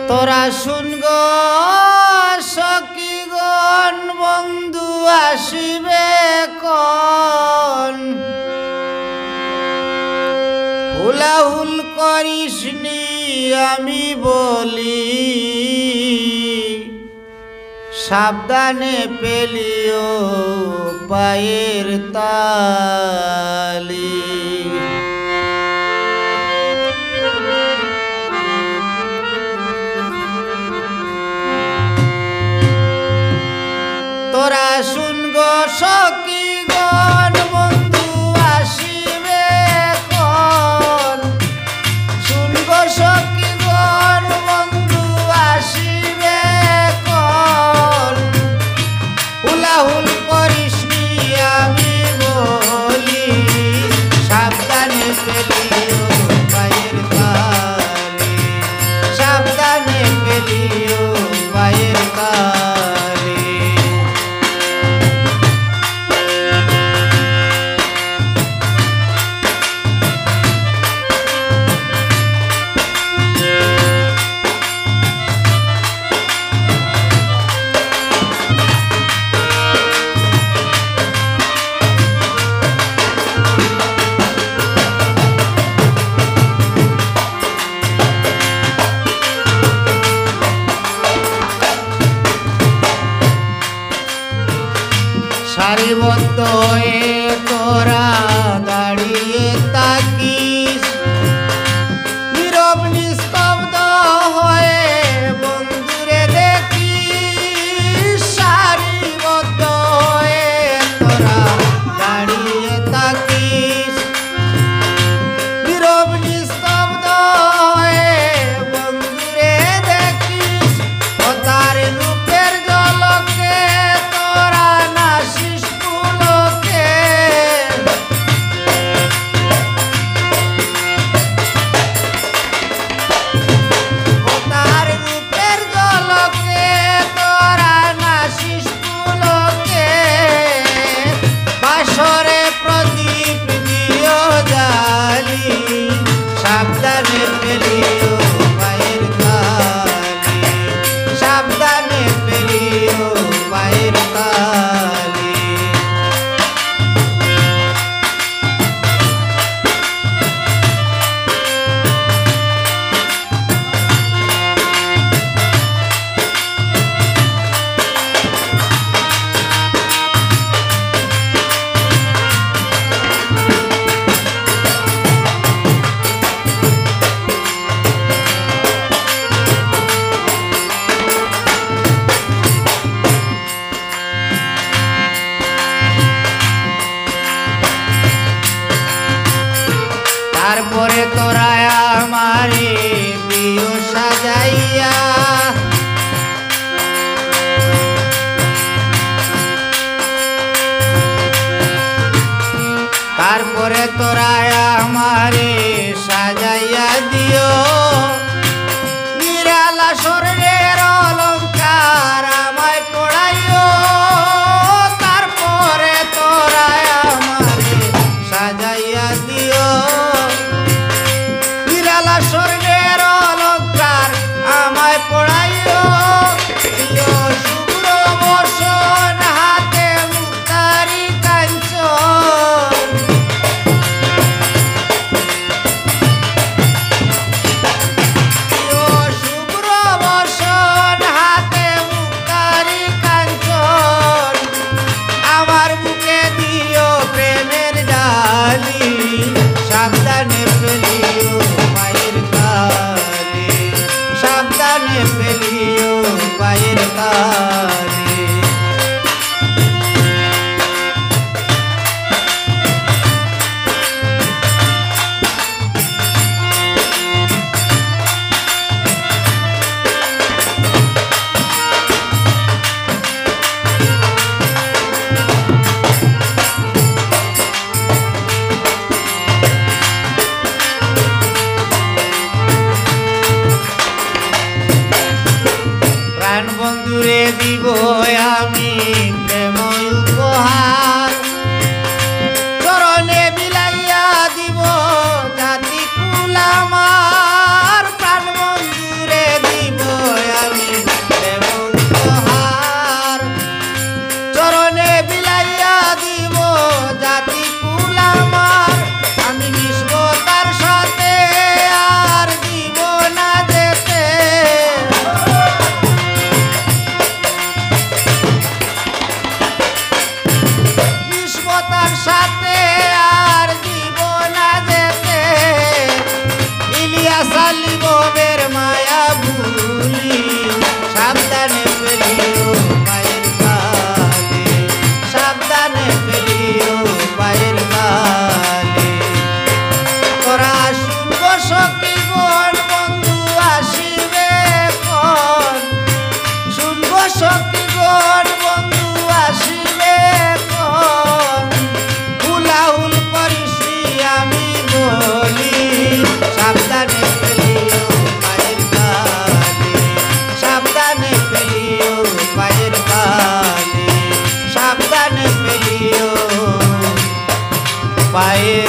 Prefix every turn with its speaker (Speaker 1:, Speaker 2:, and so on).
Speaker 1: তোরা শুন গো সখীগণ বন্ধু আসিবে কোন হুলাহুল করিসনি আমি বলি সাবধানে পেলিও পায়ের তালি তোরা শুন গো সখীগণ বন্ধু আসিবে কোন শুন গো সখীগণ বন্ধু আসিবে কোন হুলাহুল করিসনি আমি বলি সাবধানে পেলিও পায়ের তালি সাবধানে পেলিও পায়ের তালি সারিবদ্ধ হয়ে তোরা দাঁড়িয়ে থাকিস নীরব নিস্তব্ধ হয়ে বন্ধুরে দেখিস সারিবদ্ধ হয়ে তোরা দাঁড়িয়ে থাকিস নীরব নিস্তব্ধ হয়ে বন্ধুরে দেখিস ও তার রূপের ঝলকে তোরা নাসিস পুলকে ও তার রূপের ঝলকে তোরা নাসিস পুলকে বাসরে প্রদীপ দিও জালি সাবধানে পেলিও পায়ের তালি সাবধানে পেলিও পায়ের তালি তারপরে তোরা আমারে দিও সাজাইয়া তারপরে তোরা আমারে সাজাইয়া দিও নিরালা স্বর্ণের অলঙ্কার আমায় পড়াইও তারপরে তোরা আমারে সাজাইয়া দিও নিরালা স্বর্ণের অলঙ্কার আমায় পড়াইও দিও শুভ্র বসন হাতে মুক্তারি কাঞ্চন দিও শুভ্র বসন হাতে মুক্তারি কাঞ্চন আমার বুকে দিও প্রেমের ডালি সাবধানে পেলিও পায়ের তালি সাবধানে পেলিও পায়ের তালি প্রাণ বন্ধুরে দিব আমি প্রেম উপহার চরণে বিলাইয়া দিব জাতি কুল আমার প্রাণ বন্ধুরে দিব পায়ে